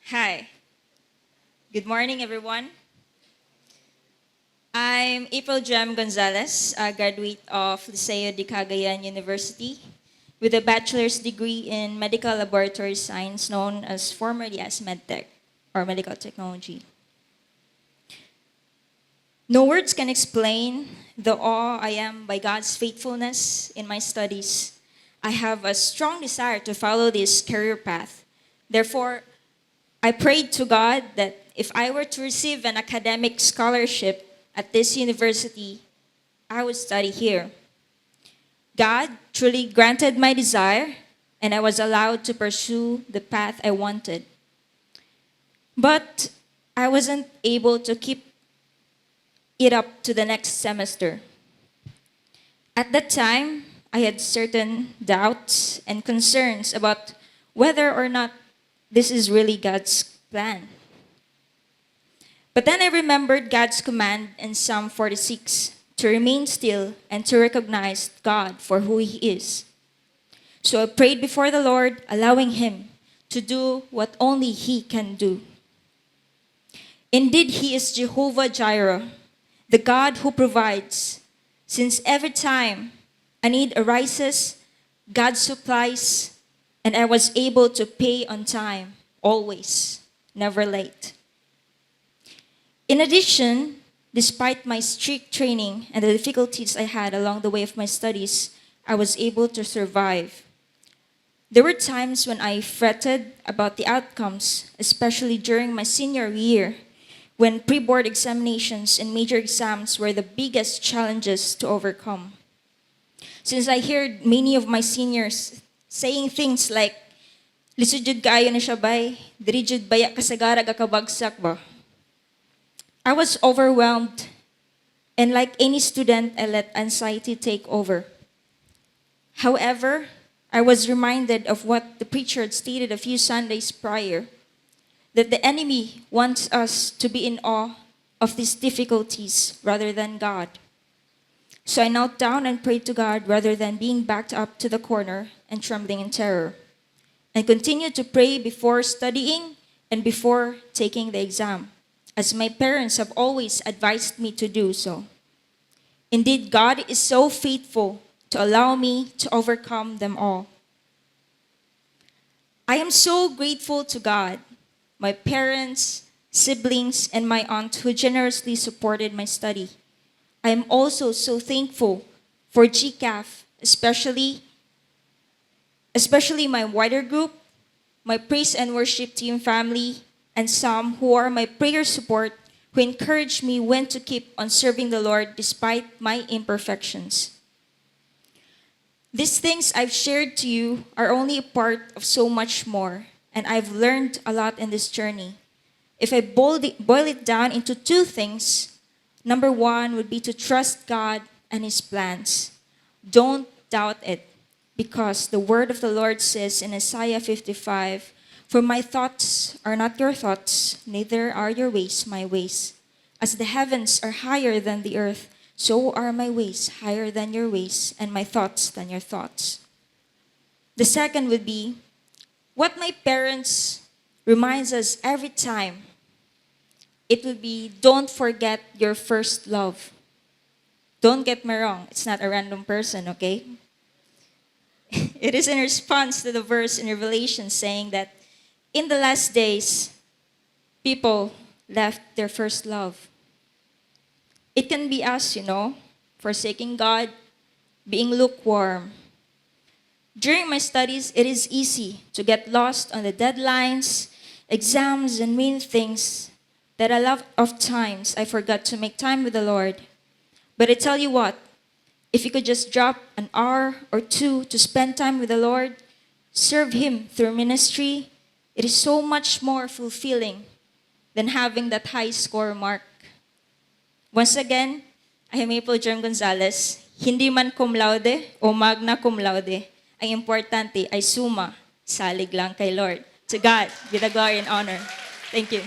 Hi. Good morning, everyone. I'm April Gonzales, a graduate of Liceo de Cagayan University with a bachelor's degree in medical laboratory science known as formerly as MedTech or medical technology. No words can explain the awe I am by God's faithfulness in my studies. I have a strong desire to follow this career path. Therefore, I prayed to God that if I were to receive an academic scholarship at this university, I would study here. God truly granted my desire, and I was allowed to pursue the path I wanted. But I wasn't able to keep it up to the next semester. At that time, I had certain doubts and concerns about whether or not this is really God's plan. But then I remembered God's command in Psalm 46 to remain still and to recognize God for who He is. So I prayed before the Lord, allowing Him to do what only He can do. Indeed, He is Jehovah Jireh, the God who provides. Since every time a need arises, God supplies, and I was able to pay on time, always, never late. In addition, despite my strict training and the difficulties I had along the way of my studies, I was able to survive. There were times when I fretted about the outcomes, especially during my senior year, when pre-board examinations and major exams were the biggest challenges to overcome. Since I heard many of my seniors saying things like, "Lisod jud kaayo ni siya bay, diri jud baya kasagara kakabagsak ba?" I was overwhelmed, and like any student, I let anxiety take over. However, I was reminded of what the preacher had stated a few Sundays prior, that the enemy wants us to be in awe of these difficulties rather than God. So I knelt down and prayed to God rather than being backed up to the corner and trembling in terror, and continued to pray before studying and before taking the exam, as my parents have always advised me to do so. Indeed, God is so faithful to allow me to overcome them all. I am so grateful to God, my parents, siblings, and my aunt who generously supported my study. I am also so thankful for GCAF, especially my wider group, my praise and worship team family, and some who are my prayer support, who encourage me when to keep on serving the Lord despite my imperfections. These things I've shared to you are only a part of so much more, and I've learned a lot in this journey. If I boil it down into two things, number one would be to trust God and His plans. Don't doubt it, because the word of the Lord says in Isaiah 55, "For my thoughts are not your thoughts, neither are your ways my ways. As the heavens are higher than the earth, so are my ways higher than your ways, and my thoughts than your thoughts." The second would be what my parents reminds us every time. It would be, don't forget your first love. Don't get me wrong, it's not a random person, okay? It is in response to the verse in Revelation saying that in the last days, people left their first love. It can be us, forsaking God, being lukewarm. During my studies, it is easy to get lost on the deadlines, exams, and many things that a lot of times I forgot to make time with the Lord. But I tell you what, if you could just drop an hour or two to spend time with the Lord, serve Him through ministry, it is so much more fulfilling than having that high score mark. Once again, I am April Gonzales. Hindi man cum laude o magna cum laude, ang importante ay suma, salig lang kay Lord. To God be the glory and honor. Thank you.